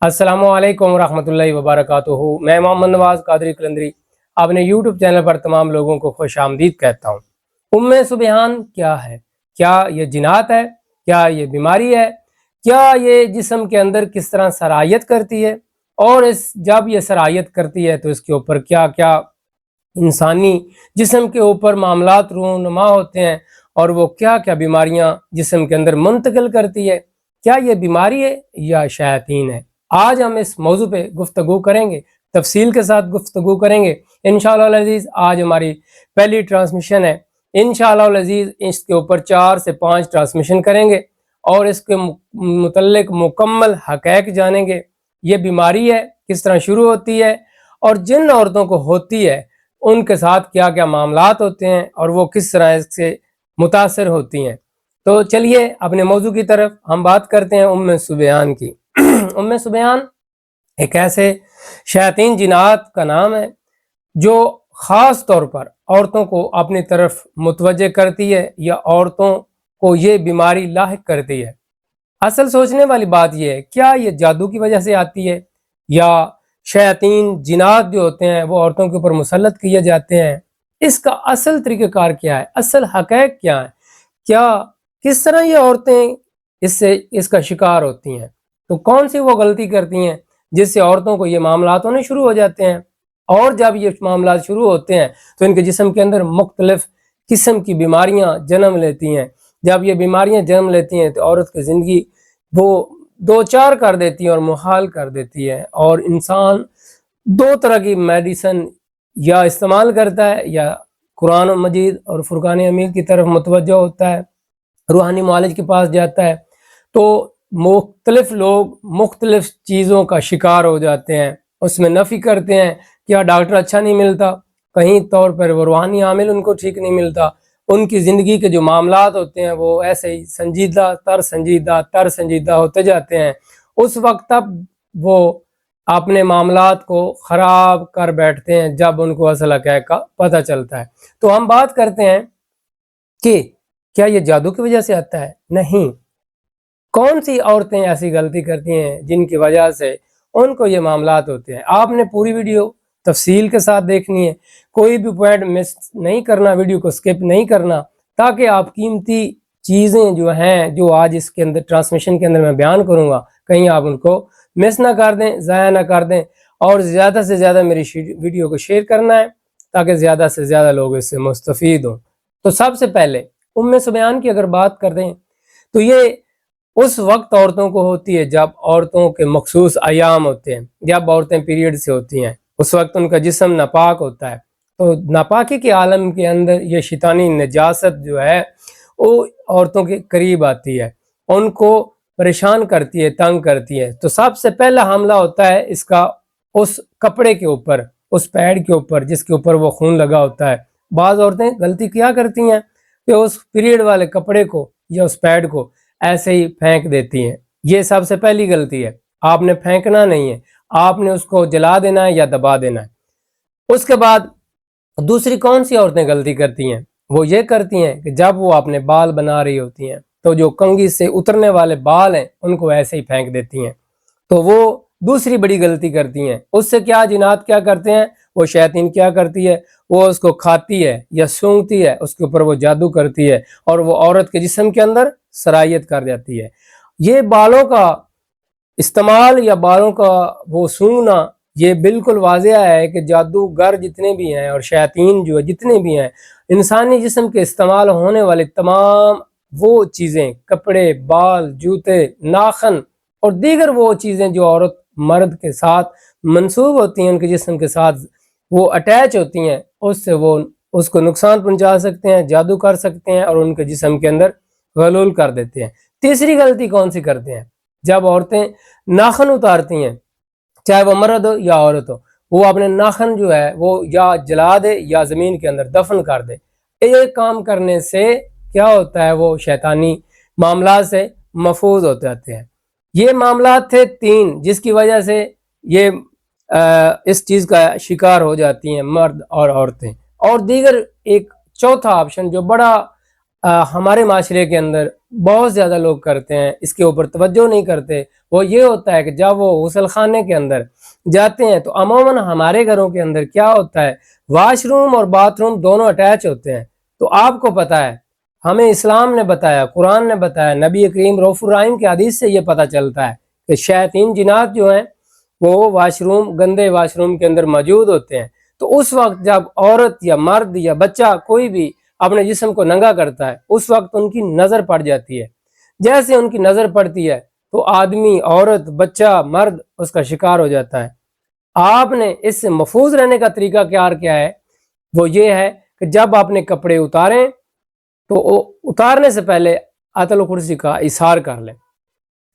السلام علیکم ورحمۃ اللہ وبرکاتہ۔ میں محمد نواز قادری قلندری اپنے یوٹیوب چینل پر تمام لوگوں کو خوش آمدید کہتا ہوں۔ ام سبحان کیا ہے؟ کیا یہ جنات ہے؟ کیا یہ بیماری ہے؟ کیا یہ جسم کے اندر کس طرح سرایت کرتی ہے؟ اور جب یہ سرایت کرتی ہے تو اس کے اوپر کیا کیا انسانی جسم کے اوپر معاملات رونما ہوتے ہیں، اور وہ کیا کیا بیماریاں جسم کے اندر منتقل کرتی ہے؟ کیا یہ بیماری ہے یا شیاطین ہے؟ آج ہم اس موضوع پہ گفتگو کریں گے، تفصیل کے ساتھ گفتگو کریں گے انشاءاللہ العزیز۔ آج ہماری پہلی ٹرانسمیشن ہے، انشاءاللہ العزیز اس کے اوپر 4 سے 5 ٹرانسمیشن کریں گے اور اس کے متعلق مکمل حقائق جانیں گے۔ یہ بیماری ہے، کس طرح شروع ہوتی ہے، اور جن عورتوں کو ہوتی ہے ان کے ساتھ کیا کیا معاملات ہوتے ہیں اور وہ کس طرح اس سے متاثر ہوتی ہیں۔ تو چلیے اپنے موضوع کی طرف ہم بات کرتے ہیں ام سبحان کی۔ ام سبحان ایک ایسے شیاطین جنات کا نام ہے جو خاص طور پر عورتوں کو اپنی طرف متوجہ کرتی ہے یا عورتوں کو یہ بیماری لاحق کرتی ہے۔ اصل سوچنے والی بات یہ ہے، کیا یہ جادو کی وجہ سے آتی ہے یا شیاطین جنات جو ہوتے ہیں وہ عورتوں کے اوپر مسلط کیے جاتے ہیں؟ اس کا اصل طریقہ کار کیا ہے؟ اصل حقائق کیا ہے؟ کس طرح یہ عورتیں اس کا شکار ہوتی ہیں؟ تو کون سی وہ غلطی کرتی ہیں جس سے عورتوں کو یہ معاملات ہونے شروع ہو جاتے ہیں؟ اور جب یہ معاملات شروع ہوتے ہیں تو ان کے جسم کے اندر مختلف قسم کی بیماریاں جنم لیتی ہیں۔ جب یہ بیماریاں جنم لیتی ہیں تو عورت کی زندگی وہ دو چار کر دیتی ہے اور محال کر دیتی ہے، اور انسان 2 طرح کی میڈیسن یا استعمال کرتا ہے، یا قرآن مجید اور فرقان حمید کی طرف متوجہ ہوتا ہے، روحانی معالج کے پاس جاتا ہے۔ تو مختلف لوگ مختلف چیزوں کا شکار ہو جاتے ہیں، اس میں نفی کرتے ہیں، کیا ڈاکٹر اچھا نہیں ملتا، کہیں طور پر وہ روحانی عامل ان کو ٹھیک نہیں ملتا، ان کی زندگی کے جو معاملات ہوتے ہیں وہ ایسے ہی سنجیدہ تر سنجیدہ ہوتے جاتے ہیں۔ اس وقت تب وہ اپنے معاملات کو خراب کر بیٹھتے ہیں جب ان کو اصل حقائق کا پتہ چلتا ہے۔ تو ہم بات کرتے ہیں کہ کیا یہ جادو کی وجہ سے آتا ہے؟ نہیں۔ کون سی عورتیں ایسی غلطی کرتی ہیں جن کی وجہ سے ان کو یہ معاملات ہوتے ہیں؟ آپ نے پوری ویڈیو تفصیل کے ساتھ دیکھنی ہے، کوئی بھی پوائنٹ مس نہیں کرنا، ویڈیو کو سکپ نہیں کرنا، تاکہ آپ قیمتی چیزیں جو ہیں جو آج اس کے اندر ٹرانسمیشن کے اندر میں بیان کروں گا، کہیں آپ ان کو مس نہ کر دیں، ضائع نہ کر دیں، اور زیادہ سے زیادہ میری ویڈیو کو شیئر کرنا ہے تاکہ زیادہ سے زیادہ لوگ اس سے مستفید ہوں۔ تو سب سے پہلے ام سبحان کی اگر بات کر دیں تو یہ اس وقت عورتوں کو ہوتی ہے جب عورتوں کے مخصوص ایام ہوتے ہیں، جب عورتیں پیریڈ سے ہوتی ہیں، اس وقت ان کا جسم ناپاک ہوتا ہے۔ تو ناپاکی کے عالم کے اندر یہ شیطانی نجاست جو ہے وہ عورتوں کے قریب آتی ہے، ان کو پریشان کرتی ہے، تنگ کرتی ہے۔ تو سب سے پہلا حملہ ہوتا ہے اس کا اس کپڑے کے اوپر، اس پیڈ کے اوپر جس کے اوپر وہ خون لگا ہوتا ہے۔ بعض عورتیں غلطی کیا کرتی ہیں کہ اس پیریڈ والے کپڑے کو یا اس پیڈ کو ایسے ہی پھینک دیتی ہیں۔ یہ سب سے پہلی غلطی ہے، آپ نے پھینکنا نہیں ہے، آپ نے اس کو جلا دینا ہے یا دبا دینا ہے۔ اس کے بعد دوسری کون سی عورتیں غلطی کرتی ہیں؟ وہ یہ کرتی ہیں کہ جب وہ اپنے بال بنا رہی ہوتی ہیں تو جو کنگھی سے اترنے والے بال ہیں ان کو ایسے ہی پھینک دیتی ہیں۔ تو وہ دوسری بڑی غلطی کرتی ہیں۔ اس سے کیا جنات کیا کرتے ہیں، وہ شیاطین کیا کرتی ہے، وہ اس کو کھاتی ہے یا سونگتی ہے، اس کے اوپر وہ جادو کرتی ہے اور وہ عورت کے جسم کے اندر سرایت کر جاتی ہے۔ یہ بالوں کا استعمال یا بالوں کا وہ سونگنا، یہ بالکل واضح ہے کہ جادوگر جتنے بھی ہیں اور شیاطین جو جتنے بھی ہیں، انسانی جسم کے استعمال ہونے والے تمام وہ چیزیں، کپڑے، بال، جوتے، ناخن اور دیگر وہ چیزیں جو عورت مرد کے ساتھ منسوب ہوتی ہیں، ان کے جسم کے ساتھ وہ اٹیچ ہوتی ہیں، اس سے وہ اس کو نقصان پہنچا سکتے ہیں، جادو کر سکتے ہیں اور ان کے جسم کے اندر غلول کر دیتے ہیں۔ تیسری غلطی کون سی کرتے ہیں؟ جب عورتیں ناخن اتارتی ہیں، چاہے وہ مرد ہو یا عورت ہو، وہ اپنے ناخن جو ہے وہ یا جلا دے یا زمین کے اندر دفن کر دے۔ ایک کام کرنے سے کیا ہوتا ہے، وہ شیطانی معاملات سے محفوظ ہو جاتے ہیں۔ یہ معاملات تھے 3 جس کی وجہ سے یہ اس چیز کا شکار ہو جاتی ہیں مرد اور عورتیں۔ اور دیگر ایک چوتھا آپشن جو بڑا ہمارے معاشرے کے اندر بہت زیادہ لوگ کرتے ہیں، اس کے اوپر توجہ نہیں کرتے، وہ یہ ہوتا ہے کہ جب وہ غسل خانے کے اندر جاتے ہیں تو عموماً ہمارے گھروں کے اندر کیا ہوتا ہے، واش روم اور باتھ روم دونوں اٹیچ ہوتے ہیں۔ تو آپ کو پتہ ہے، ہمیں اسلام نے بتایا، قرآن نے بتایا، نبی کریم رؤوف الرحیم کی حدیث سے یہ پتہ چلتا ہے کہ شیاطین جنات جو ہیں وہ واش روم، گندے واش روم کے اندر موجود ہوتے ہیں۔ تو اس وقت جب عورت یا مرد یا بچہ کوئی بھی اپنے جسم کو ننگا کرتا ہے، اس وقت ان کی نظر پڑ جاتی ہے۔ جیسے ان کی نظر پڑتی ہے تو آدمی، عورت، بچہ، مرد اس کا شکار ہو جاتا ہے۔ آپ نے اس سے محفوظ رہنے کا طریقہ کیا ہے، وہ یہ ہے کہ جب آپ نے کپڑے اتاریں تو اتارنے سے پہلے آیت الکرسی کا اظہار کر لیں،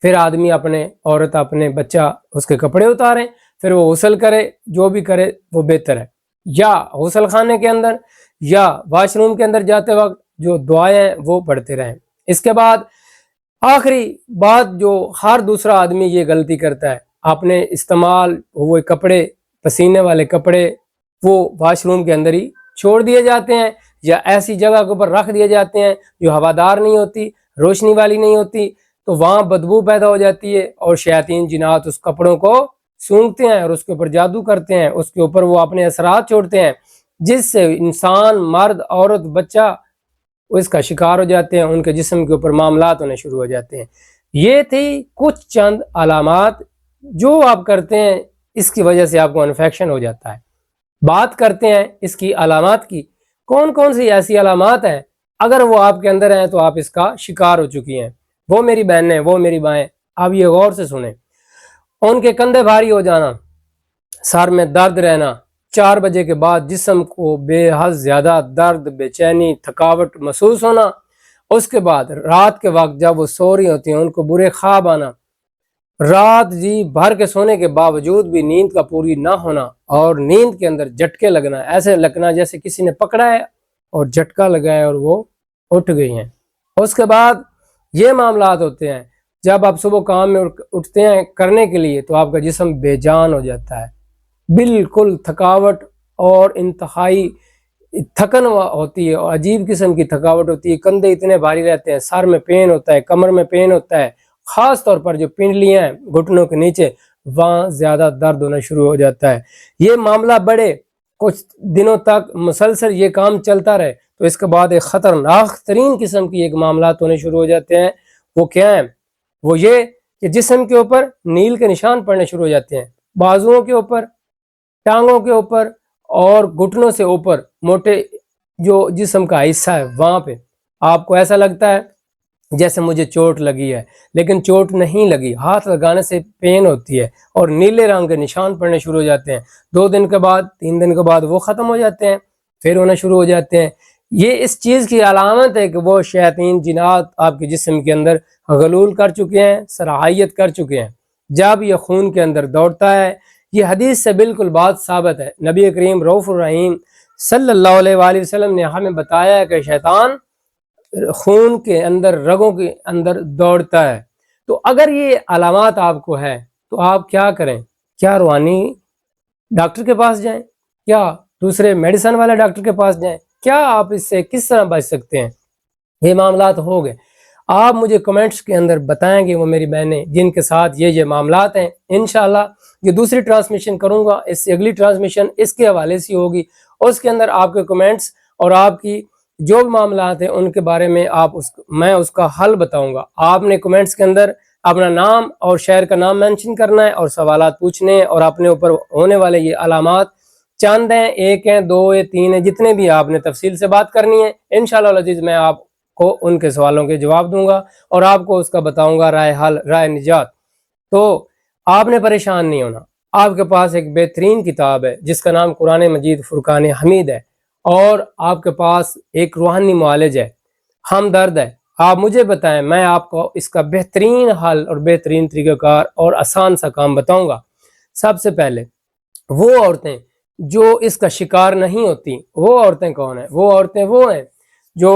پھر آدمی اپنے، عورت اپنے، بچہ اس کے کپڑے اتاریں، پھر وہ غسل کرے، جو بھی کرے وہ بہتر ہے، یا غسل خانے کے اندر یا واش روم کے اندر جاتے وقت جو دعائیں ہیں وہ پڑھتے رہیں۔ اس کے بعد آخری بات جو ہر دوسرا آدمی یہ غلطی کرتا ہے، اپنے استعمال ہوئے کپڑے، پسینے والے کپڑے وہ واش روم کے اندر ہی چھوڑ دیے جاتے ہیں، یا ایسی جگہ کے اوپر رکھ دیے جاتے ہیں جو ہوادار نہیں ہوتی، روشنی والی نہیں ہوتی، تو وہاں بدبو پیدا ہو جاتی ہے اور شیاطین جنات اس کپڑوں کو سونگھتے ہیں اور اس کے اوپر جادو کرتے ہیں، اس کے اوپر وہ اپنے اثرات چھوڑتے ہیں، جس سے انسان، مرد، عورت، بچہ اس کا شکار ہو جاتے ہیں، ان کے جسم کے اوپر معاملات ہونے شروع ہو جاتے ہیں۔ یہ تھی کچھ چند علامات جو آپ کرتے ہیں، اس کی وجہ سے آپ کو انفیکشن ہو جاتا ہے۔ بات کرتے ہیں اس کی علامات کی، کون کون سی ایسی علامات ہیں اگر وہ آپ کے اندر ہیں تو آپ اس کا شکار ہو چکی ہیں۔ وہ میری بہنیں، وہ میری مائیں، آپ یہ غور سے سنیں۔ ان کے کندھے بھاری ہو جانا، سر میں درد رہنا، 4 بجے کے بعد جسم کو بے حد زیادہ درد، بے چینی، تھکاوٹ محسوس ہونا، اس کے بعد رات کے وقت جب وہ سو رہی ہوتی ہیں ان کو برے خواب آنا، رات جی بھر کے سونے کے باوجود بھی نیند کا پوری نہ ہونا، اور نیند کے اندر جھٹکے لگنا، ایسے لگنا جیسے کسی نے پکڑا ہے اور جھٹکا لگایا اور وہ اٹھ گئی ہیں۔ اس کے بعد یہ معاملات ہوتے ہیں جب آپ صبح کام میں اٹھتے ہیں کرنے کے لیے تو آپ کا جسم بے جان ہو جاتا ہے، بالکل تھکاوٹ اور انتہائی تھکن ہوتی ہے، اور عجیب قسم کی تھکاوٹ ہوتی ہے، کندھے اتنے بھاری رہتے ہیں، سر میں پین ہوتا ہے، کمر میں پین ہوتا ہے، خاص طور پر جو پنڈلیاں ہیں گھٹنوں کے نیچے وہاں زیادہ درد ہونا شروع ہو جاتا ہے۔ یہ معاملہ بڑے کچھ دنوں تک مسلسل یہ کام چلتا رہے تو اس کے بعد ایک خطرناک ترین قسم کی ایک معاملات ہونے شروع ہو جاتے ہیں۔ وہ کیا ہیں؟ وہ یہ کہ جسم کے اوپر نیل کے نشان پڑنے شروع ہو جاتے ہیں، بازوؤں کے اوپر، ٹانگوں کے اوپر اور گھٹنوں سے اوپر موٹے جو جسم کا حصہ ہے وہاں پہ آپ کو ایسا لگتا ہے جیسے مجھے چوٹ لگی ہے، لیکن چوٹ نہیں لگی، ہاتھ لگانے سے پین ہوتی ہے اور نیلے رنگ کے نشان پڑنے شروع ہو جاتے ہیں۔ 2 دن کے بعد، 3 دن کے بعد وہ ختم ہو جاتے ہیں، پھر ہونا شروع ہو جاتے ہیں۔ یہ اس چیز کی علامت ہے کہ وہ شیاطین جنات آپ کے جسم کے اندر غلول کر چکے ہیں، صلاحیت کر چکے ہیں۔ جب یہ خون کے اندر دوڑتا ہے، یہ حدیث سے بالکل بات ثابت ہے، نبی کریم رؤوف الرحیم صلی اللہ علیہ وآلہ وسلم نے ہمیں بتایا ہے کہ شیطان خون کے اندر، رگوں کے اندر دوڑتا ہے۔ تو اگر یہ علامات آپ کو ہے تو آپ کیا کریں؟ کیا روحانی ڈاکٹر کے پاس جائیں؟ کیا دوسرے میڈیسن والے ڈاکٹر کے پاس جائیں؟ کیا آپ اس سے کس طرح بچ سکتے ہیں؟ یہ معاملات ہو گئے، آپ مجھے کمنٹس کے اندر بتائیں گے، وہ میری بہنیں جن کے ساتھ یہ معاملات ہیں۔ انشاءاللہ یہ دوسری ٹرانسمیشن کروں گا، اس سے اگلی ٹرانسمیشن اس کے حوالے سے ہوگی، اس کے اندر آپ کے کمنٹس اور آپ کی جو بھی معاملات ہیں ان کے بارے میں میں اس کا حل بتاؤں گا۔ آپ نے کمنٹس کے اندر اپنا نام اور شہر کا نام مینشن کرنا ہے اور سوالات پوچھنے ہیں، اور اپنے اوپر ہونے والے یہ علامات چند ہیں، 1 ہیں، 2 ہیں، 3 ہیں، جتنے بھی آپ نے تفصیل سے بات کرنی ہے انشاءاللہ العزیز میں آپ کو ان کے سوالوں کے جواب دوں گا اور آپ کو اس کا بتاؤں گا رائے حل، رائے نجات۔ تو آپ نے پریشان نہیں ہونا، آپ کے پاس ایک بہترین کتاب ہے جس کا نام قرآن مجید فرقان حمید ہے، اور آپ کے پاس ایک روحانی معالج ہے، ہمدرد ہے۔ آپ مجھے بتائیں، میں آپ کو اس کا بہترین حل اور بہترین طریقہ کار اور آسان سا کام بتاؤں گا۔ سب سے پہلے وہ عورتیں جو اس کا شکار نہیں ہوتی، وہ عورتیں کون ہیں؟ وہ عورتیں وہ ہیں جو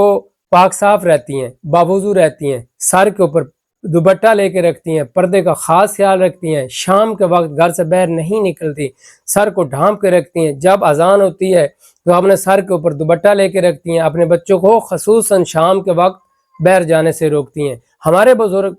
پاک صاف رہتی ہیں، باوضو رہتی ہیں، سر کے اوپر دوپٹہ لے کے رکھتی ہیں، پردے کا خاص خیال رکھتی ہیں، شام کے وقت گھر سے باہر نہیں نکلتی، سر کو ڈھانپ کے رکھتی ہیں، جب اذان ہوتی ہے تو اپنے سر کے اوپر دوپٹہ لے کے رکھتی ہیں، اپنے بچوں کو خصوصاً شام کے وقت بہر جانے سے روکتی ہیں۔ ہمارے بزرگ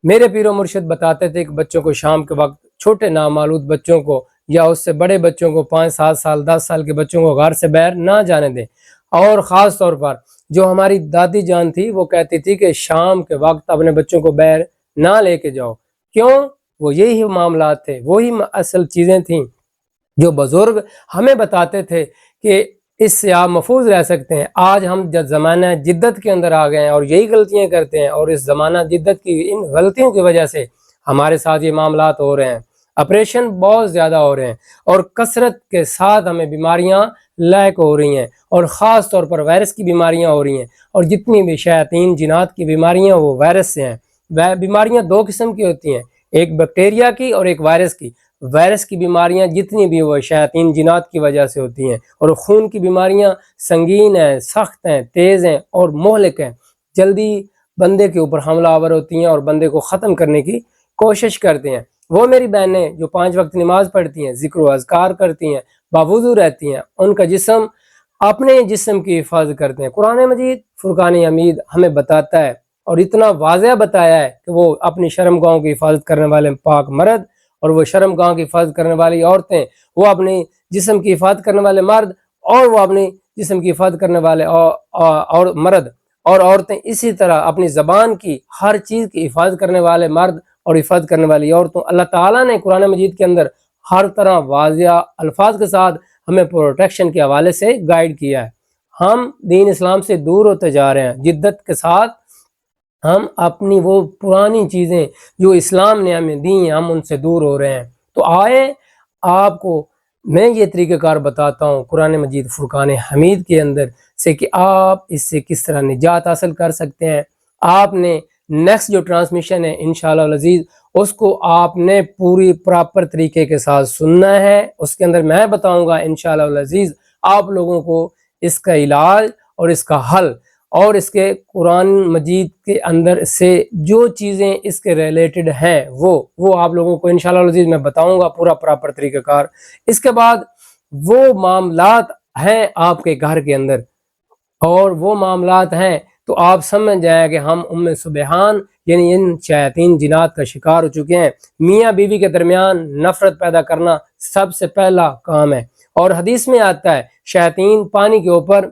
میرے پیر و مرشد بتاتے تھے کہ بچوں کو شام کے وقت چھوٹے نامولود بچوں کو یا اس سے بڑے بچوں کو 5-7 سال 10 سال کے بچوں کو گھر سے باہر نہ جانے دیں، اور خاص طور پر جو ہماری دادی جان تھی وہ کہتی تھی کہ شام کے وقت اپنے بچوں کو باہر نہ لے کے جاؤ۔ کیوں؟ وہ یہی معاملات تھے، وہی اصل چیزیں تھیں جو بزرگ ہمیں بتاتے تھے کہ اس سے آپ محفوظ رہ سکتے ہیں۔ آج ہم جب زمانہ جدت کے اندر آ گئے ہیں اور یہی غلطیاں کرتے ہیں، اور اس زمانہ جدت کی ان غلطیوں کی وجہ سے ہمارے ساتھ یہ معاملات ہو رہے ہیں۔ آپریشن بہت زیادہ ہو رہے ہیں اور کثرت کے ساتھ ہمیں بیماریاں لاحق ہو رہی ہیں، اور خاص طور پر وائرس کی بیماریاں ہو رہی ہیں، اور جتنی بھی شیاطین جنات کی بیماریاں وہ وائرس سے ہیں۔ بیماریاں دو قسم کی ہوتی ہیں، ایک بیکٹیریا کی اور ایک وائرس کی۔ وائرس کی بیماریاں جتنی بھی وہ شیاطین جنات کی وجہ سے ہوتی ہیں، اور خون کی بیماریاں سنگین ہیں، سخت ہیں، تیز ہیں اور مہلک ہیں، جلدی بندے کے اوپر حملہ آور ہوتی ہیں اور بندے کو ختم کرنے کی کوشش کرتے ہیں۔ وہ میری بہنیں جو 5 وقت نماز پڑھتی ہیں، ذکر و اذکار کرتی ہیں، باوضو رہتی ہیں، ان کا جسم اپنے جسم کی حفاظت کرتے ہیں۔ قرآن مجید فرقان حمید ہمیں بتاتا ہے، اور اتنا واضح بتایا ہے کہ وہ اپنی شرم گاہوں کی حفاظت کرنے والے پاک مرد اور وہ شرم گاہوں کی حفاظت کرنے والی عورتیں، وہ اپنی جسم کی حفاظت کرنے والے مرد اور وہ اپنی جسم کی حفاظت کرنے والے اور مرد اور عورتیں، اسی طرح اپنی زبان کی ہر چیز کی حفاظت کرنے والے مرد اور حفاظت کرنے والی عورتوں۔ اللہ تعالیٰ نے قرآن مجید کے اندر ہر طرح واضح الفاظ کے ساتھ ہمیں پروٹیکشن کے حوالے سے گائیڈ کیا ہے۔ ہم دین اسلام سے دور ہوتے جا رہے ہیں، جدت کے ساتھ ہم اپنی وہ پرانی چیزیں جو اسلام نے ہمیں دی ہیں ہم ان سے دور ہو رہے ہیں۔ تو آئے آپ کو میں یہ طریقہ کار بتاتا ہوں قرآن مجید فرقان حمید کے اندر سے کہ آپ اس سے کس طرح نجات حاصل کر سکتے ہیں۔ آپ نے نیکسٹ جو ٹرانسمیشن ہے انشاءاللہ العزیز اس کو آپ نے پوری پراپر طریقے کے ساتھ سننا ہے۔ اس کے اندر میں بتاؤں گا انشاءاللہ العزیز آپ لوگوں کو اس کا علاج اور اس کا حل، اور اس کے قرآن مجید کے اندر سے جو چیزیں اس کے ریلیٹڈ ہیں وہ آپ لوگوں کو انشاءاللہ العزیز میں بتاؤں گا پورا پراپر طریقہ کار۔ اس کے بعد وہ معاملات ہیں آپ کے گھر کے اندر، اور وہ معاملات ہیں تو آپ سمجھ جائیں کہ ہم ام سبحان یعنی ان شیاطین جنات کا شکار ہو چکے ہیں۔ میاں بیوی کے درمیان نفرت پیدا کرنا سب سے پہلا کام ہے، اور حدیث میں آتا ہے شیاطین پانی کے اوپر،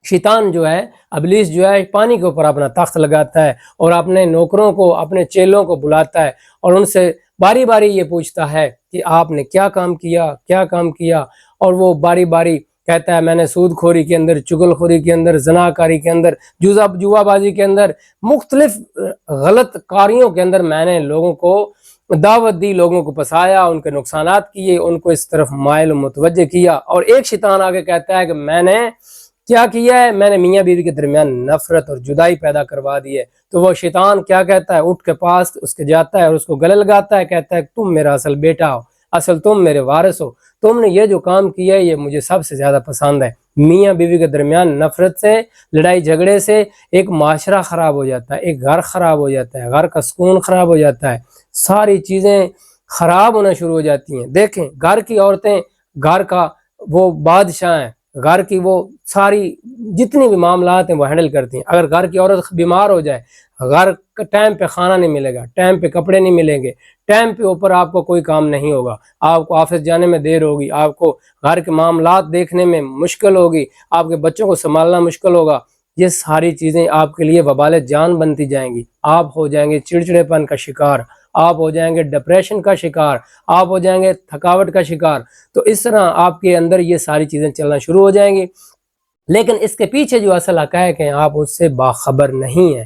شیطان جو ہے ابلیس جو ہے پانی کے اوپر اپنا تخت لگاتا ہے اور اپنے نوکروں کو اپنے چیلوں کو بلاتا ہے اور ان سے باری باری یہ پوچھتا ہے کہ آپ نے کیا کام کیا، اور وہ باری باری کہتا ہے میں نے سود خوری کے اندر، چغل خوری کے اندر، زناکاری کے اندر، جوا بازی کے اندر، مختلف غلط کاریوں کے اندر میں نے لوگوں کو دعوت دی، لوگوں کو پسایا، ان کے نقصانات کیے، ان کو اس طرف مائل و متوجہ کیا۔ اور ایک شیطان آگے کہتا ہے کہ میں نے کیا کیا ہے، میں نے میاں بیوی کے درمیان نفرت اور جدائی پیدا کروا دی ہے۔ تو وہ شیطان کیا کہتا ہے، اٹھ کے پاس اس کے جاتا ہے اور اس کو گلے لگاتا ہے، کہتا ہے تم میرا اصل بیٹا ہو، اصل تم میرے وارث ہو، تم نے یہ جو کام کیا ہے یہ مجھے سب سے زیادہ پسند ہے۔ میاں بیوی کے درمیان نفرت سے، لڑائی جھگڑے سے ایک معاشرہ خراب ہو جاتا ہے، ایک گھر خراب ہو جاتا ہے، گھر کا سکون خراب ہو جاتا ہے، ساری چیزیں خراب ہونا شروع ہو جاتی ہیں۔ دیکھیں گھر کی عورتیں گھر کا وہ بادشاہ ہیں، گھر کی وہ ساری جتنی بھی معاملات ہیں وہ ہینڈل کرتی ہیں۔ اگر گھر کی عورت بیمار ہو جائے، گھر ٹائم پہ کھانا نہیں ملے گا، ٹائم پہ کپڑے نہیں ملیں گے، ٹائم پہ اوپر آپ کو کوئی کام نہیں ہوگا، آپ کو آفس جانے میں دیر ہوگی، آپ کو گھر کے معاملات دیکھنے میں مشکل ہوگی، آپ کے بچوں کو سنبھالنا مشکل ہوگا، یہ ساری چیزیں آپ کے لیے وبال جان بنتی جائیں گی۔ آپ ہو جائیں گے چڑچڑے پن کا شکار، آپ ہو جائیں گے ڈپریشن کا شکار، آپ ہو جائیں گے تھکاوٹ کا شکار۔ تو اس طرح آپ کے اندر یہ ساری چیزیں چلنا شروع ہو جائیں گی، لیکن اس کے پیچھے جو اصل حقائق ہیں آپ اس سے باخبر نہیں ہیں۔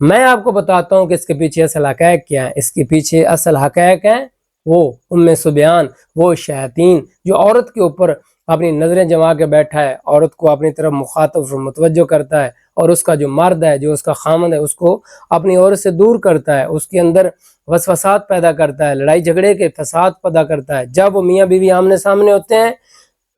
میں آپ کو بتاتا ہوں کہ اس کے پیچھے اصل حقائق کیا ہے۔ اس کے پیچھے اصل حقائق ہیں وہ ام سبیان، وہ شیاطین جو عورت کے اوپر اپنی نظریں جما کے بیٹھا ہے، عورت کو اپنی طرف مخاطب متوجہ کرتا ہے، اور اس کا جو مرد ہے، جو اس کا خامند ہے، اس کو اپنی عورت سے دور کرتا ہے، اس کے اندر وسوسات پیدا کرتا ہے، لڑائی جھگڑے کے فساد پیدا کرتا ہے۔ جب وہ میاں بیوی آمنے سامنے ہوتے ہیں،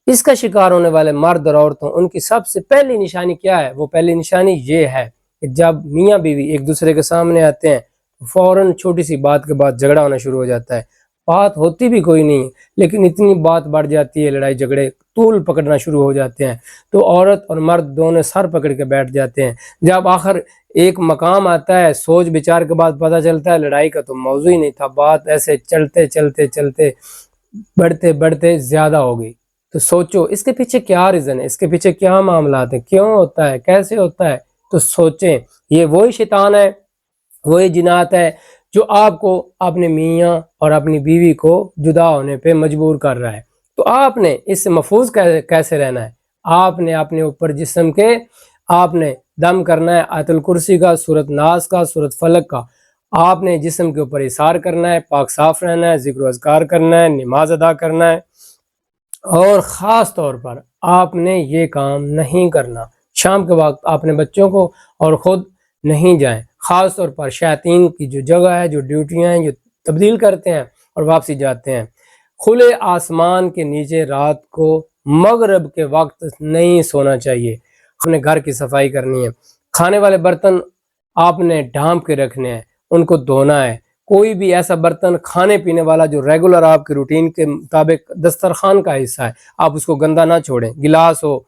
اس کا شکار ہونے والے مرد اور عورتوں، ان کی سب سے پہلی نشانی کیا ہے؟ وہ پہلی نشانی یہ ہے کہ جب میاں بیوی ایک دوسرے کے سامنے آتے ہیں فوراً چھوٹی سی بات کے بعد جھگڑا ہونا شروع ہو جاتا ہے۔ بات ہوتی بھی کوئی نہیں ہے، لیکن اتنی بات بڑھ جاتی ہے، لڑائی جھگڑے طول پکڑنا شروع ہو جاتے ہیں، تو عورت اور مرد دونوں سر پکڑ کے بیٹھ جاتے ہیں۔ جب آخر ایک مقام آتا ہے، سوچ بچار کے بعد پتہ چلتا ہے لڑائی کا تو موضوع ہی نہیں تھا، بات ایسے چلتے چلتے چلتے بڑھتے بڑھتے زیادہ ہو گئی۔ تو سوچو اس کے پیچھے کیا ریزن ہے، اس کے پیچھے کیا معاملات ہیں، کیوں ہوتا ہے، کیسے ہوتا ہے؟ تو سوچیں، یہ وہی شیطان ہے، وہی جنات ہے جو آپ کو اپنے میاں اور اپنی بیوی کو جدا ہونے پہ مجبور کر رہا ہے۔ تو آپ نے اس سے محفوظ کیسے رہنا ہے؟ آپ نے اپنے اوپر جسم کے آپ نے دم کرنا ہے آیت الکرسی کا، سورۃ ناس کا، سورۃ فلق کا، آپ نے جسم کے اوپر اثار کرنا ہے، پاک صاف رہنا ہے، ذکر و اذکار کرنا ہے، نماز ادا کرنا ہے، اور خاص طور پر آپ نے یہ کام نہیں کرنا شام کے وقت آپ نے بچوں کو اور خود نہیں جائیں، خاص طور پر شیاطین کی جو جگہ ہے، جو ڈیوٹیاں ہیں، جو تبدیل کرتے ہیں اور واپسی جاتے ہیں۔ کھلے آسمان کے نیچے رات کو مغرب کے وقت نہیں سونا چاہیے، اپنے گھر کی صفائی کرنی ہے، کھانے والے برتن آپ نے ڈھانپ کے رکھنے ہیں، ان کو دھونا ہے، کوئی بھی ایسا برتن کھانے پینے والا جو ریگولر آپ کے روٹین کے مطابق دسترخوان کا حصہ ہے، آپ اس کو گندا نہ چھوڑیں، گلاس ہو،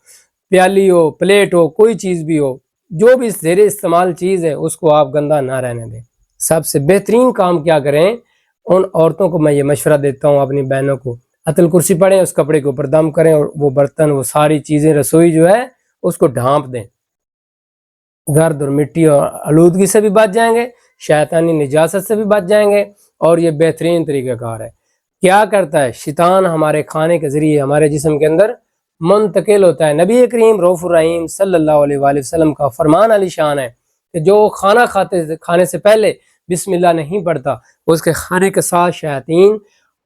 پیالی ہو، پلیٹ ہو، کوئی چیز بھی ہو، جو بھی زیر استعمال چیز ہے اس کو آپ گندا نہ رہنے دیں۔ سب سے بہترین کام کیا کریں، ان عورتوں کو میں یہ مشورہ دیتا ہوں، اپنی بہنوں کو، آیت الکرسی پڑھیں، اس کپڑے کے اوپر دم کریں، اور وہ برتن، وہ ساری چیزیں، رسوئی جو ہے اس کو ڈھانپ دیں، گرد اور مٹی اور آلودگی سے بھی بچ جائیں گے، شیطانی نجاست سے بھی بچ جائیں گے، اور یہ بہترین طریقہ کار ہے۔ کیا کرتا ہے شیطان؟ ہمارے کھانے کے ذریعے ہمارے جسم کے اندر منتقل ہوتا ہے۔ نبی کریم رؤوف الرحیم صلی اللہ علیہ وآلہ وسلم کا فرمان علی شان ہے کہ جو کھانے سے پہلے بسم اللہ نہیں پڑھتا، اس کے کھانے کے ساتھ شیاطین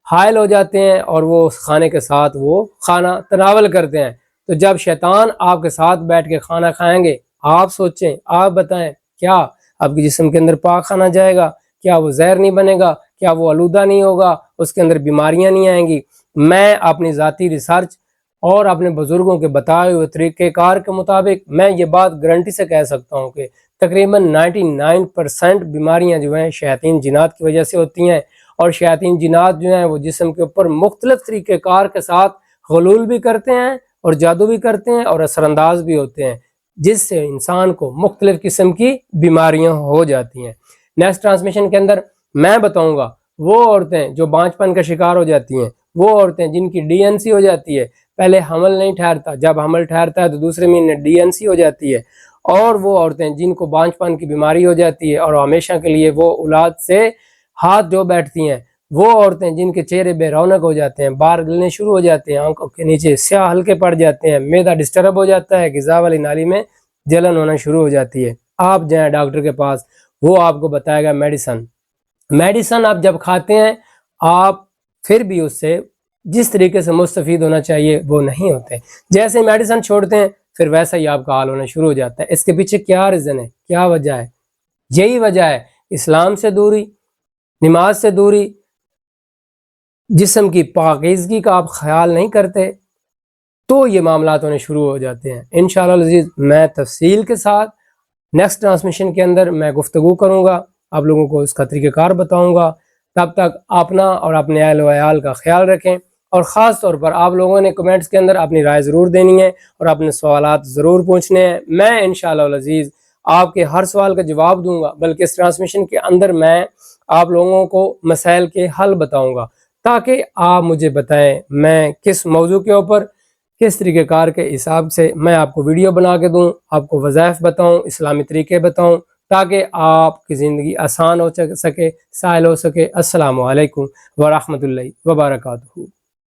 حائل ہو جاتے ہیں، اور وہ اس کھانے کے ساتھ وہ کھانا تناول کرتے ہیں۔ تو جب شیطان آپ کے ساتھ بیٹھ کے کھانا کھائیں گے، آپ سوچیں، آپ بتائیں، کیا آپ کے جسم کے اندر پاک کھانا جائے گا؟ کیا وہ زہر نہیں بنے گا؟ کیا وہ آلودہ نہیں ہوگا؟ اس کے اندر بیماریاں نہیں آئیں گی؟ میں اپنی ذاتی ریسرچ اور اپنے بزرگوں کے بتائے ہوئے طریقہ کار کے مطابق میں یہ بات گارنٹی سے کہہ سکتا ہوں کہ تقریباً 99% بیماریاں جو ہیں شیاطین جنات کی وجہ سے ہوتی ہیں، اور شیاطین جنات جو ہیں وہ جسم کے اوپر مختلف طریقہ کار کے ساتھ غلول بھی کرتے ہیں اور جادو بھی کرتے ہیں اور اثر انداز بھی ہوتے ہیں، جس سے انسان کو مختلف قسم کی بیماریاں ہو جاتی ہیں۔ نیکسٹ ٹرانسمیشن کے اندر میں بتاؤں گا وہ عورتیں جو بانجھ پن کا شکار ہو جاتی ہیں، وہ عورتیں جن کی ڈی این سی ہو جاتی ہے، پہلے حمل نہیں ٹھہرتا، جب حمل ٹھہرتا ہے تو دوسرے مہینے ڈی این سی ہو جاتی ہے، اور وہ عورتیں جن کو بانجھ پن کی بیماری ہو جاتی ہے اور ہمیشہ کے لیے وہ اولاد سے ہاتھ دھو بیٹھتی ہیں، وہ عورتیں جن کے چہرے بے رونق ہو جاتے ہیں، بال گلنے شروع ہو جاتے ہیں، آنکھوں کے نیچے سیاہ ہلکے پڑ جاتے ہیں، معدہ ڈسٹرب ہو جاتا ہے، غذا والی نالی میں جلن ہونا شروع ہو جاتی ہے، آپ جائیں ڈاکٹر کے پاس، وہ آپ کو بتائے گا میڈیسن آپ جب کھاتے ہیں، آپ پھر بھی اس سے جس طریقے سے مستفید ہونا چاہیے وہ نہیں ہوتے، جیسے میڈیسن چھوڑتے ہیں پھر ویسا ہی آپ کا حال ہونا شروع ہو جاتا ہے۔ اس کے پیچھے کیا ریزن ہے، کیا وجہ ہے؟ یہی وجہ ہے، اسلام سے دوری، نماز سے دوری، جسم کی پاکیزگی کا آپ خیال نہیں کرتے، تو یہ معاملات ہونے شروع ہو جاتے ہیں۔ انشاءاللہ العزیز میں تفصیل کے ساتھ نیکسٹ ٹرانسمیشن کے اندر میں گفتگو کروں گا، آپ لوگوں کو اس کا طریقہ کار بتاؤں گا۔ تب تک اپنا اور اپنے اہل و عیال کا خیال رکھیں، اور خاص طور پر آپ لوگوں نے کمنٹس کے اندر اپنی رائے ضرور دینی ہے اور اپنے سوالات ضرور پوچھنے ہیں، میں انشاءاللہ العزیز آپ کے ہر سوال کا جواب دوں گا، بلکہ اس ٹرانسمیشن کے اندر میں آپ لوگوں کو مسائل کے حل بتاؤں گا، تاکہ آپ مجھے بتائیں میں کس موضوع کے اوپر کس طریقہ کار کے حساب سے میں آپ کو ویڈیو بنا کے دوں، آپ کو وظائف بتاؤں، اسلامی طریقے بتاؤں، تاکہ آپ کی زندگی آسان ہو سکے، سہل ہو سکے۔ السلام علیکم ورحمۃ اللہ وبرکاتہ۔